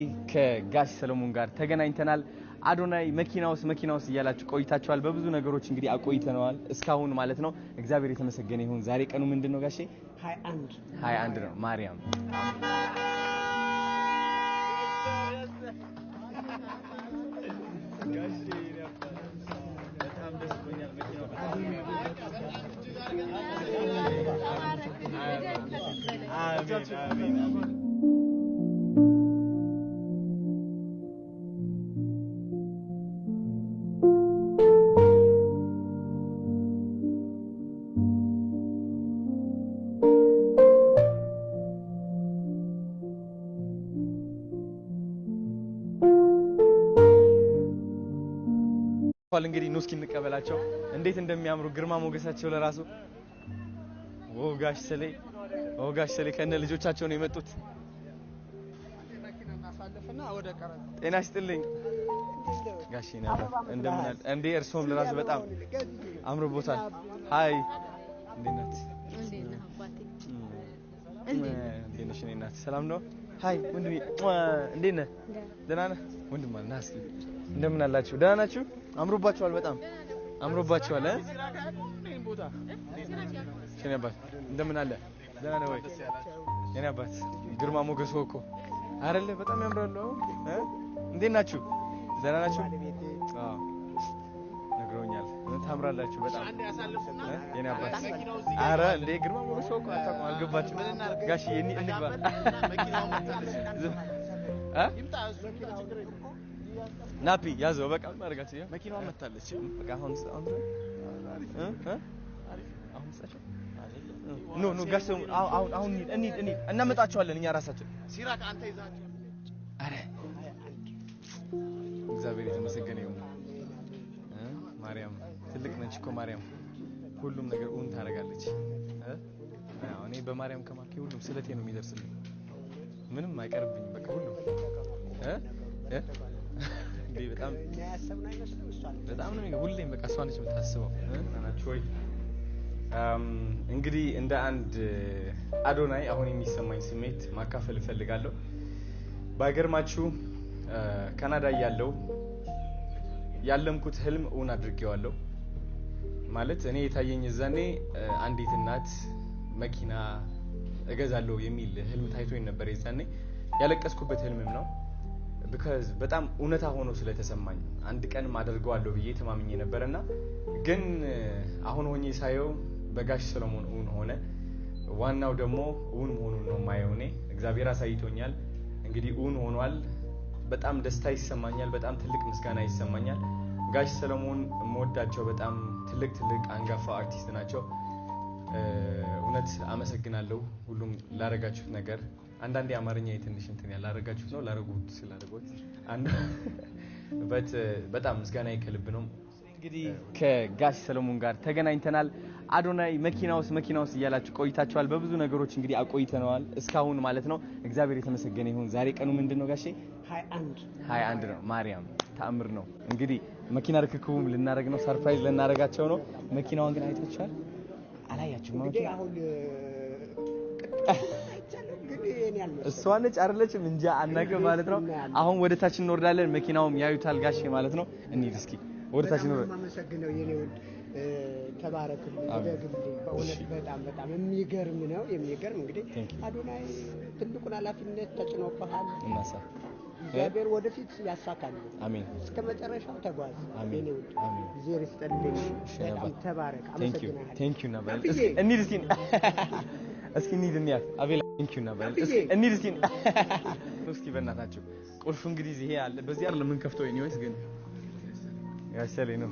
ከጋሽ ሰለሞን ጋር ተገናኝተናል። አዶናይ መኪናውስ እያላችሁ ቆይታችኋል። በብዙ ነገሮች እንግዲህ አቆይተነዋል እስካሁን ማለት ነው። እግዚአብሔር የተመሰገነ ይሁን። ዛሬ ቀኑ ምንድነው ጋሼ? 21 ነው። ማርያም በጣም ደስ ብሎኛል። አሜን። እንግዲህ ኑስኪ እንቀበላቸው እንዴት እንደሚያምሩ ግርማ ሞገሳቸው ለራሱ ጋሽ ሰሌ ከነ ልጆቻቸው ነው የመጡት። ጤና ይስጥልኝ ጋሽ ነበር እንደምን እንዴ እርሶም ለራሱ በጣም አምሮቦታል። ሃይ እንዴት አባቴ እንዴት ነሽ? እናት ሰላም ነው? ሃይ ወንድሜ እንዴት ነህ? ደህና ነህ? ወንድም ናስ እንደምን አላችሁ? ደህና ናችሁ? አምሮባችኋል፣ በጣም አምሮባችኋል። የኔ አባት እንደምን አለ? ደህና ነህ ወይ? የኔ አባት ግርማ ሞገስ እኮ አይደለ? በጣም ያምራሉ። እንዴት ናችሁ? ደህና ናችሁ? አዎ ነግረውኛል። ታምራላችሁ በጣም የኔ አባት። አረ እንዴ ግርማ ሞገስ እኮ አታውቁም? አልገባችሁም? ጋሽ እንግባ ናፒ ያዘው በቃ ማርጋችሁ መኪናው መታለች። በቃ አሁን ኖ ጋሽ አሁን እንሂድ እናመጣቸዋለን እኛ ራሳችን ሲራክ አንተ ይዛችሁ። አረ እግዚአብሔር የተመሰገነ ይሁን። ማርያም ትልቅ ነች እኮ ማርያም፣ ሁሉም ነገር ኡን ታረጋለች። እኔ በማርያም ከማርኬ ሁሉም ስለቴ ነው የሚደርስልኝ፣ ምንም አይቀርብኝም። በቃ ሁሉም በጣም ነው ሁሌም በቃ እሷ ነች የምታስበው። ወይ እንግዲህ እንደ አንድ አዶናይ አሁን የሚሰማኝ ስሜት ማካፈል እፈልጋለሁ። ባይገርማችሁ ካናዳ ያለምኩት ህልም እውን አድርጌዋለሁ። ማለት እኔ የታየኝ እዛኔ አንዲት እናት መኪና እገዛለሁ የሚል ህልም ታይቶኝ ነበር። የዛኔ ያለቀስኩበት ህልምም ነው። because በጣም እውነታ ሆኖ ስለተሰማኝ አንድ ቀን ማደርገዋለሁ ብዬ ተማምኜ ነበርና ግን አሁን ሆኜ ሳየው በጋሽ ሰለሞን እውን ሆነ። ዋናው ደግሞ እውን መሆኑን ነው ማየው። እኔ እግዚአብሔር አሳይቶኛል። እንግዲህ እውን ሆኗል። በጣም ደስታ ይሰማኛል። በጣም ትልቅ ምስጋና ይሰማኛል። ጋሽ ሰለሞን የምወዳቸው በጣም ትልቅ አንጋፋ አርቲስት ናቸው። እውነት አመሰግናለሁ ሁሉም ላረጋችሁት ነገር። አንዳንዴ አማርኛ የትንሽ እንትን ያላረጋችሁት ነው ላረጉት ስላረጉት አንድ በጣም ምስጋና ይከልብ ነው። እንግዲህ ከጋሽ ሰለሞን ጋር ተገናኝተናል። አዶናይ መኪናውስ እያላችሁ ቆይታችኋል። በብዙ ነገሮች እንግዲህ አቆይተነዋል እስካሁን ማለት ነው። እግዚአብሔር የተመሰገነ ይሁን። ዛሬ ቀኑ ምንድነው ጋሼ? 21 ነው። ማርያም ተአምር ነው። እንግዲህ መኪና ርክክቡም ልናረግ ነው፣ ሰርፕራይዝ ልናረጋቸው ነው። መኪናዋን ግን አይታችኋል? አላያችሁም? አሁን እሷ ነች አይደለችም? እንጃ አናውቅም ማለት ነው። አሁን ወደ ታች እንወርዳለን። መኪናውም ያዩታል ጋሼ ማለት ነው። እንሂድ እስኪ ወደ ታች እንወርድ። ማመሰግነው የኔ ውድ ተባረክልኝ፣ ደግልኝ። በእውነት በጣም የሚገርም ነው። እንግዲህ አዶናይ ትልቁን ኃላፊነት ተጭኖብሃል። እግዚአብሔር ወደፊት ያሳካል። አሜን። እስከ መጨረሻው ተጓዝ የኔ ውድ። እግዚአብሔር ይስጥልኝ። በጣም ተባረክ። አመሰግናለሁ። ቴንክ ዩ ነበር። እንሂድ እስኪ እንሂድ እንያት አቤላ። ቴንክ ዩ ነበር። እንሂድ እስኪ በእናታችሁ ቁልፉ እንግዲህ ይሄ አለ። በዚህ አይደለም ምን ከፍተው ኤኒዌይስ ግን ያሰለ ነው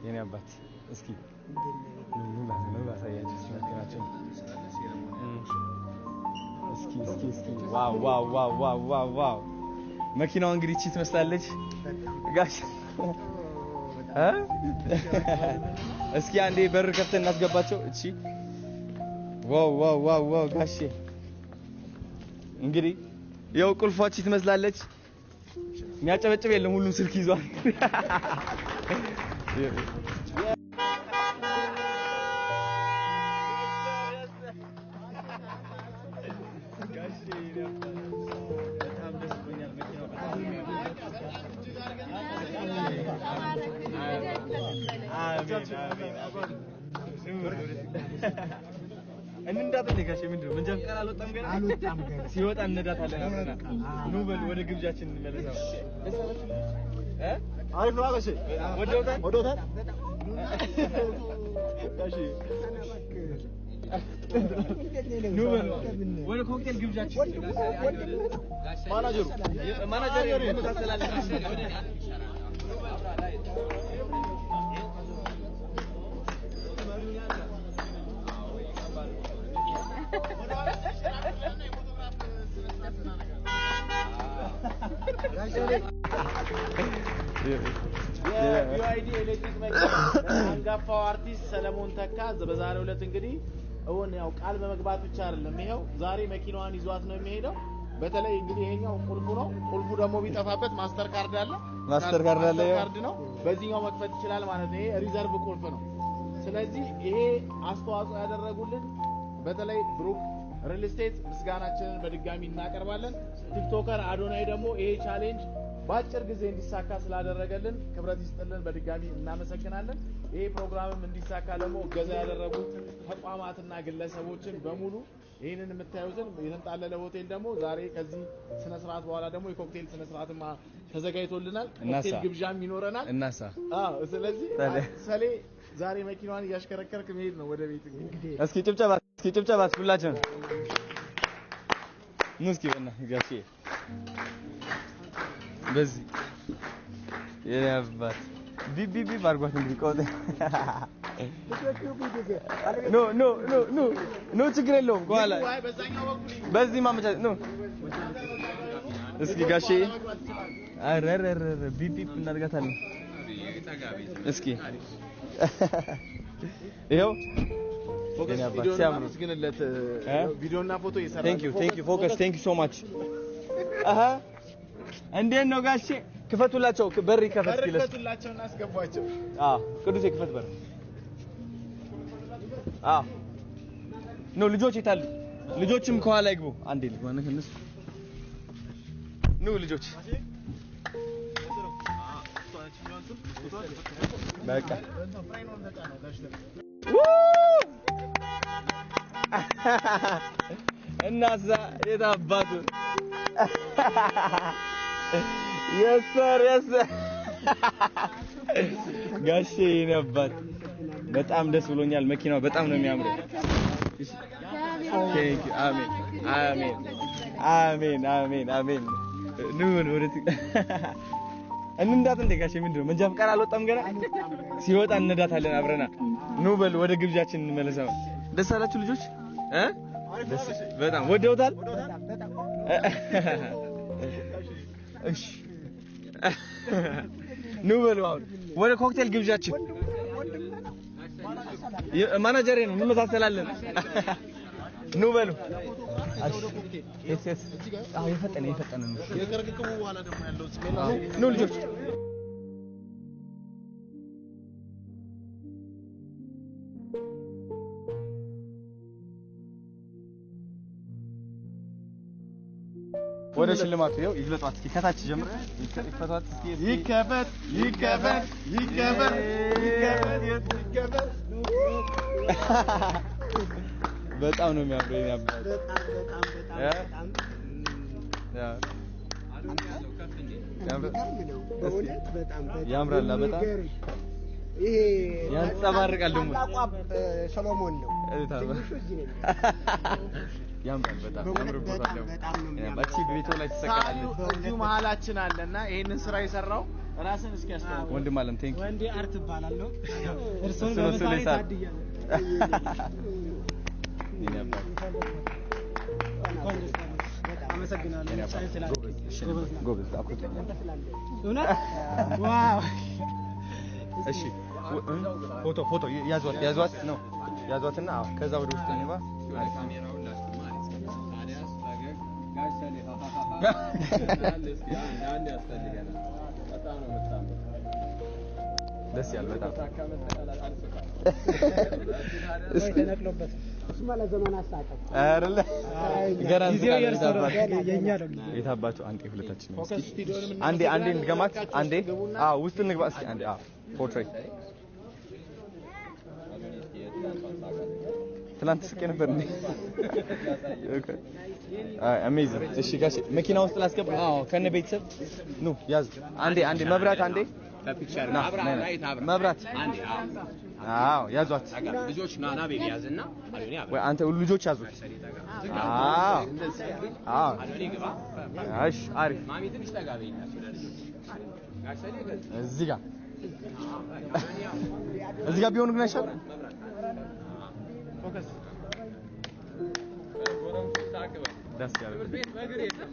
የኔ አባት። እስኪ ምን ባሳያችሁ ስለከናችሁ እስኪ ዋው መኪናዋ እንግዲህ እቺ ትመስላለች ጋሽ። እስኪ አንዴ በር ከፍተን እናስገባቸው። እቺ ዋው ጋሼ እንግዲህ ያው ቁልፏ እቺ ትመስላለች። የሚያጨበጭብ የለም፣ ሁሉም ስልክ ይዟል። በጣም ደስ እንዳትል ጋሽ ምንድነው መንጃ ፍቃድ አልወጣም ገና ሲወጣ እንነዳታለን አብረና ኑ በል ወደ ግብዣችን እንመለሳለን አሪፍ ነው ጋሽ ወደውታል ጋሽ ኑ በል ወደ ኮክቴል ግብዣችን ማናጀሩ ተመሳሰላለን የዩአይዲ ኤሌክትሪክ መኪና አንጋፋው አርቲስት ሰለሞን ተካ በዛሬው ዕለት እንግዲህ ያው ቃል በመግባት ብቻ አይደለም ይሄው ዛሬ መኪናዋን ይዟት ነው የሚሄደው በተለይ እንግዲህ ይሄኛው ቁልፉ ነው ቁልፉ ደግሞ ቢጠፋበት ማስተር ካርድ ነው በዚህኛው መክፈት ይችላል ማለት ነው ይሄ ሪዘርቭ ቁልፍ ነው ስለዚህ ይሄ አስተዋጽኦ ያደረጉልን በተለይ ብሩክ ሪል ስቴት ምስጋናችንን በድጋሚ እናቀርባለን ቲክቶከር አዶናይ ደግሞ ይሄ ቻሌንጅ በአጭር ጊዜ እንዲሳካ ስላደረገልን ክብረት ይስጥልን በድጋሚ እናመሰግናለን ይሄ ፕሮግራምም እንዲሳካ ደግሞ እገዛ ያደረጉት ተቋማትና ግለሰቦችን በሙሉ ይሄንን የምታዩትን የተንጣለለ ሆቴል ደግሞ ዛሬ ከዚህ ስነ ስርዓት በኋላ ደግሞ የኮክቴል ስነ ስርዓትማ ተዘጋጅቶልናል ኮክቴል ግብዣም ይኖረናል ስለዚህ ሰሌ ዛሬ መኪናዋን እያሽከረከርክ መሄድ ነው ወደ ቤት እንግዲህ እስኪ ጭብጨባ ሁላችን ሙስኪ በእና ጋሼ በዚህ የያባት ቢቢ ባርጓት እንግዲህ ቆጥ ኖ ችግር የለውም በኋላ በዚህ ማመቻቸት ነው እስኪ ጋሼ አረረረ ቢቢ እናርጋታለን እስኪ ይሄው ፎከስ ቪዲዮና ማመስግንለት ቪዲዮና ፎቶ እየሰራ Thank you ፎከስ Thank you so much እንዴት ነው ጋሼ ክፈቱላቸው በር ክፈቱላቸውና አስገቧቸው ቅዱሴ ክፈት በር ኖ ልጆች ይታሉ ልጆችም ከኋላ ይግቡ አንዴ ልጅ ማነው ከነሱ ኑ ልጆች በቃ እናዛ የታባቱ yes sir ጋሼ ነበር በጣም ደስ ብሎኛል መኪናው በጣም ነው የሚያምረው ቴንክ ዩ አሜን ኑ ወደ እንንዳት እንደጋሽ ምንድነው መንጃ ፍቃድ አልወጣም ገና ሲወጣ እንነዳታለን አብረና ኑ በል ወደ ግብዣችን እንመለሳለን ደስ አላችሁ ልጆች በጣም ወደውታል እሺ ኑ በል ወደ ኮክቴል ግብዣችን ማናጀሬ ነው እንመሳሰላለን ኑ በሉ የፈጠነ ነው የከረግከሙ በኋላ ደግሞ ያለው ኑ ልጆች ወደ ሽልማቱ ይኸው ይግለጧት እስኪ ከታች ጀምረ ይከፈቷት እስኪ ይከፈት በጣም ነው የሚያምረው ያባል በጣም ያምራል በጣም ይሄ ያንጸባርቃል ደግሞ ሰሎሞን ነው ትንሹ እዚህ ነው ያምራል በጣም ያምርበታል ያባቺ ቤቱ ላይ ተሰቀላለች እዚሁ መሃላችን አለና ይሄንን ስራ የሰራው ራስን እስኪ ያስተዋውቅ ወንድም አለም ቴንክ ወንዴ አርት ባላለው እርሶን በመሳይ ታድያለሁ አመሰግናለሁ ሳይንስ ላይ ጎበዝ አኩተኛ እውነት ዋው እሺ ፎቶ ያዟት ነው ያዟትና ከዛ ወደ ውስጥ እንባ ካሜራው አንድ ያስፈልጋል በጣም ነው የምታምረው ደስ ያለ በጣም እስኪ ተነቅሎበት እሱማ ለዘመን አሳቀም አይደለ ገራንስ የኛ ነው የታባቸው አንዴ ሁለታችን ነው አንዴ እንገማት አንዴ ውስጥ እንግባ እስኪ አንዴ ፖርትሬት ትላንት ስቄ ነበር እንዴ? አሜዚንግ። እሺ ጋሽ መኪና ውስጥ ላስገባ? አዎ ከነ ቤተሰብ ኑ ያዝ። አንዴ መብራት አንዴ ለፒክቸር መብራት አንዴ አዎ ያዟት ልጆች ና ቤቢ ያዝና ወይ አንተ ልጆች ያዙት አሎኒ ግባ እሺ አሪፍ ማሚ ትንሽ ጠጋ በይና እዚህ ጋር ቢሆን ግን አይሻልም ፎከስ ደስ ያለ ቤት በእግር የለም